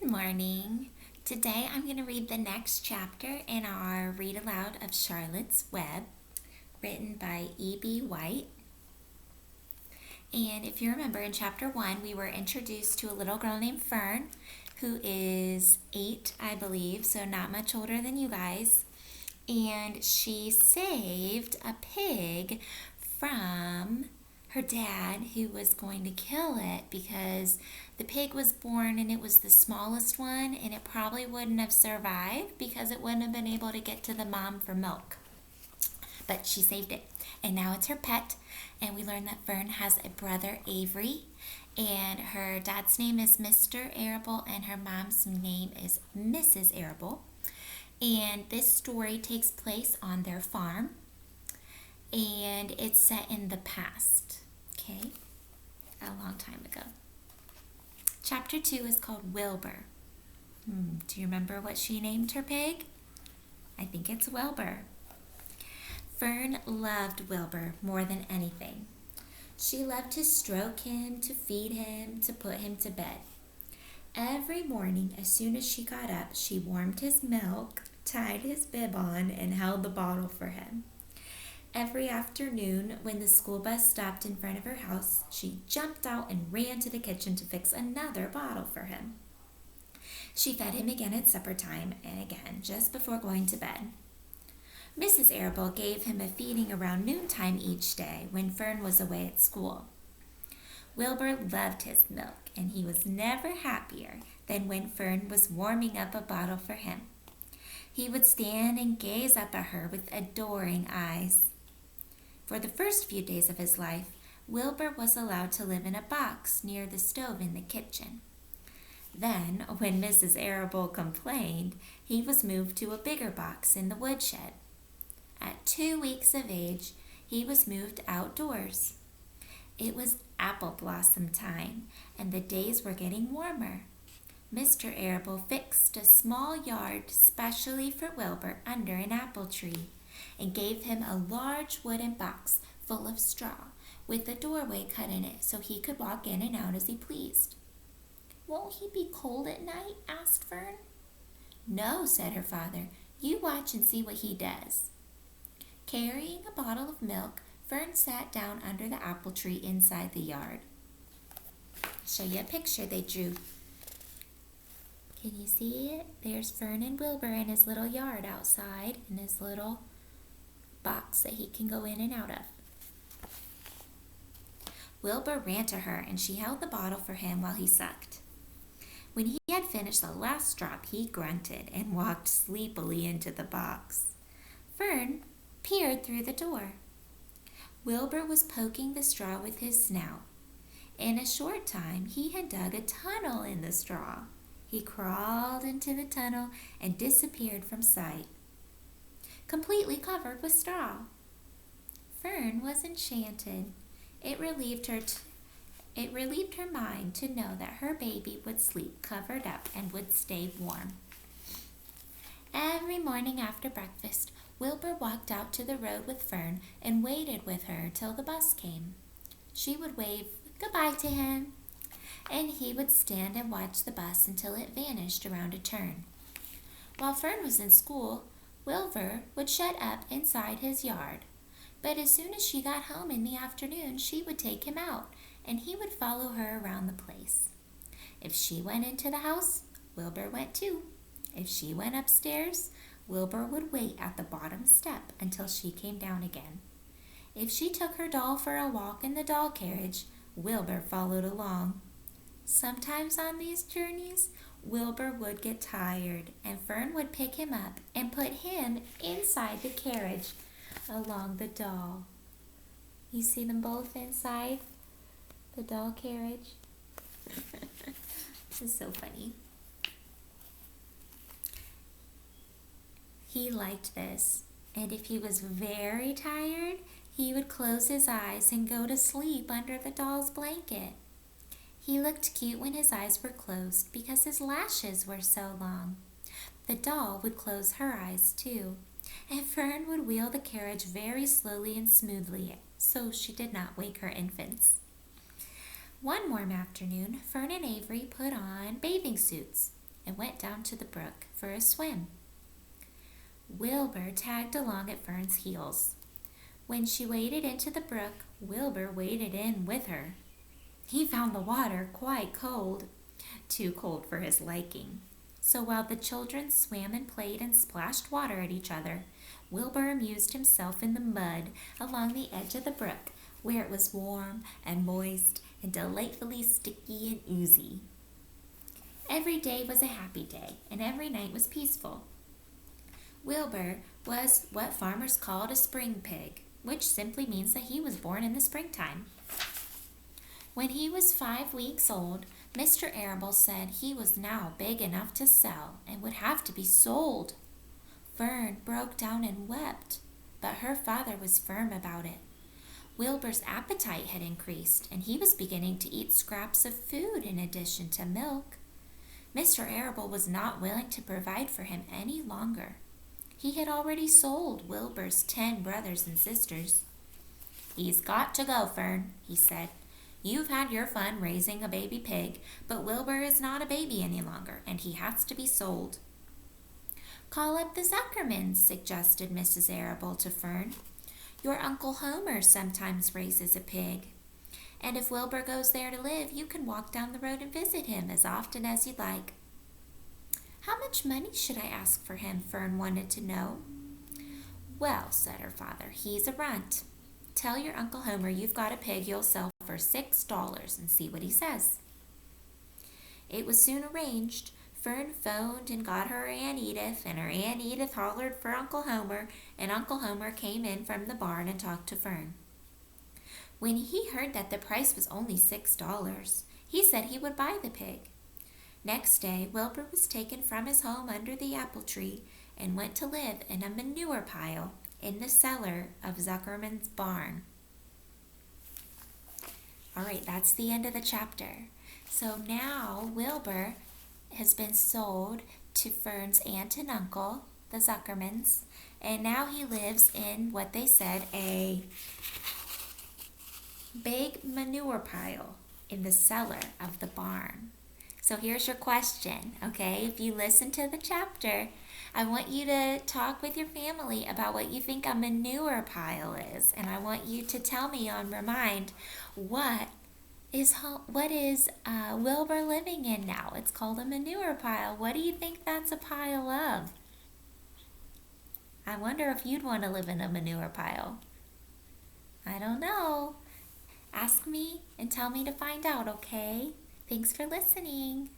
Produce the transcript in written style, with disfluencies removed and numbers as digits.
Good morning. Today I'm going to read the next chapter in our Read Aloud of Charlotte's Web, written by E.B. White. And if you remember, in chapter 1, we were introduced to a little girl named Fern, who is 8, I believe, so not much older than you guys. And she saved a pig from her dad, who was going to kill it because the pig was born and it was the smallest one, and it probably wouldn't have survived because it wouldn't have been able to get to the mom for milk. But she saved it, and now it's her pet. And we learned that Fern has a brother, Avery, and her dad's name is Mr. Arable and her mom's name is Mrs. Arable. And this story takes place on their farm, and it's set in the past, okay, a long time ago. Chapter 2 is called Wilbur. Do you remember what she named her pig? I think it's Wilbur. Fern loved Wilbur more than anything. She loved to stroke him, to feed him, to put him to bed. Every morning, as soon as she got up, she warmed his milk, tied his bib on, and held the bottle for him. Every afternoon, when the school bus stopped in front of her house, she jumped out and ran to the kitchen to fix another bottle for him. She fed him again at supper time and again just before going to bed. Mrs. Arable gave him a feeding around noontime each day when Fern was away at school. Wilbur loved his milk, and he was never happier than when Fern was warming up a bottle for him. He would stand and gaze up at her with adoring eyes. For the first few days of his life, Wilbur was allowed to live in a box near the stove in the kitchen. Then, when Mrs. Arable complained, he was moved to a bigger box in the woodshed. At 2 weeks of age, he was moved outdoors. It was apple blossom time, and the days were getting warmer. Mr. Arable fixed a small yard specially for Wilbur under an apple tree, and gave him a large wooden box full of straw with a doorway cut in it so he could walk in and out as he pleased. "Won't he be cold at night?" asked Fern. "No," said her father. "You watch and see what he does." Carrying a bottle of milk, Fern sat down under the apple tree inside the yard. I'll show you a picture they drew. Can you see it? There's Fern and Wilbur in his little yard outside, in his little box that he can go in and out of. Wilbur ran to her, and she held the bottle for him while he sucked. When he had finished the last drop, he grunted and walked sleepily into the box. Fern peered through the door. Wilbur was poking the straw with his snout. In a short time, he had dug a tunnel in the straw. He crawled into the tunnel and disappeared from sight, completely covered with straw. Fern was enchanted. It relieved her mind to know that her baby would sleep covered up and would stay warm. Every morning after breakfast, Wilbur walked out to the road with Fern and waited with her till the bus came. She would wave goodbye to him, and he would stand and watch the bus until it vanished around a turn. While Fern was in school, Wilbur would shut up inside his yard. But as soon as she got home in the afternoon, she would take him out, and he would follow her around the place. If she went into the house, Wilbur went too. If she went upstairs, Wilbur would wait at the bottom step until she came down again. If she took her doll for a walk in the doll carriage, Wilbur followed along. Sometimes on these journeys, Wilbur would get tired, and Fern would pick him up and put him inside the carriage along the doll. You see them both inside the doll carriage? This is so funny. He liked this, and if he was very tired, he would close his eyes and go to sleep under the doll's blanket. He looked cute when his eyes were closed because his lashes were so long. The doll would close her eyes too, and Fern would wheel the carriage very slowly and smoothly so she did not wake her infants. One warm afternoon, Fern and Avery put on bathing suits. and went down to the brook for a swim. Wilbur tagged along at Fern's heels. When she waded into the brook, Wilbur waded in with her. He found the water quite cold, too cold for his liking. So while the children swam and played and splashed water at each other, Wilbur amused himself in the mud along the edge of the brook, where it was warm and moist and delightfully sticky and oozy. Every day was a happy day, and every night was peaceful. Wilbur was what farmers called a spring pig, which simply means that he was born in the springtime. When he was 5 weeks old, Mr. Arable said he was now big enough to sell and would have to be sold. Fern broke down and wept, but her father was firm about it. Wilbur's appetite had increased, and he was beginning to eat scraps of food in addition to milk. Mr. Arable was not willing to provide for him any longer. He had already sold Wilbur's 10 brothers and sisters. "He's got to go, Fern," he said. "You've had your fun raising a baby pig, but Wilbur is not a baby any longer, and he has to be sold." "Call up the Zuckermans," suggested Mrs. Arable to Fern. "Your Uncle Homer sometimes raises a pig. And if Wilbur goes there to live, you can walk down the road and visit him as often as you'd like." "How much money should I ask for him?" Fern wanted to know. "Well," said her father, "he's a runt. Tell your Uncle Homer you've got a pig you'll sell for $6 and see what he says." It was soon arranged. Fern phoned and got her Aunt Edith, and her Aunt Edith hollered for Uncle Homer, and Uncle Homer came in from the barn and talked to Fern. When he heard that the price was only $6, he said he would buy the pig. Next day, Wilbur was taken from his home under the apple tree and went to live in a manure pile in the cellar of Zuckerman's barn. All right, that's the end of the chapter. So now Wilbur has been sold to Fern's aunt and uncle, the Zuckermans, and now he lives in what they said, a big manure pile in the cellar of the barn. So here's your question, okay? If you listen to the chapter, I want you to talk with your family about what you think a manure pile is, and I want you to tell me on Remind what is Wilbur living in now. It's called a manure pile. What do you think that's a pile of? I wonder if you'd want to live in a manure pile. I don't know. Ask me and tell me to find out, okay? Thanks for listening.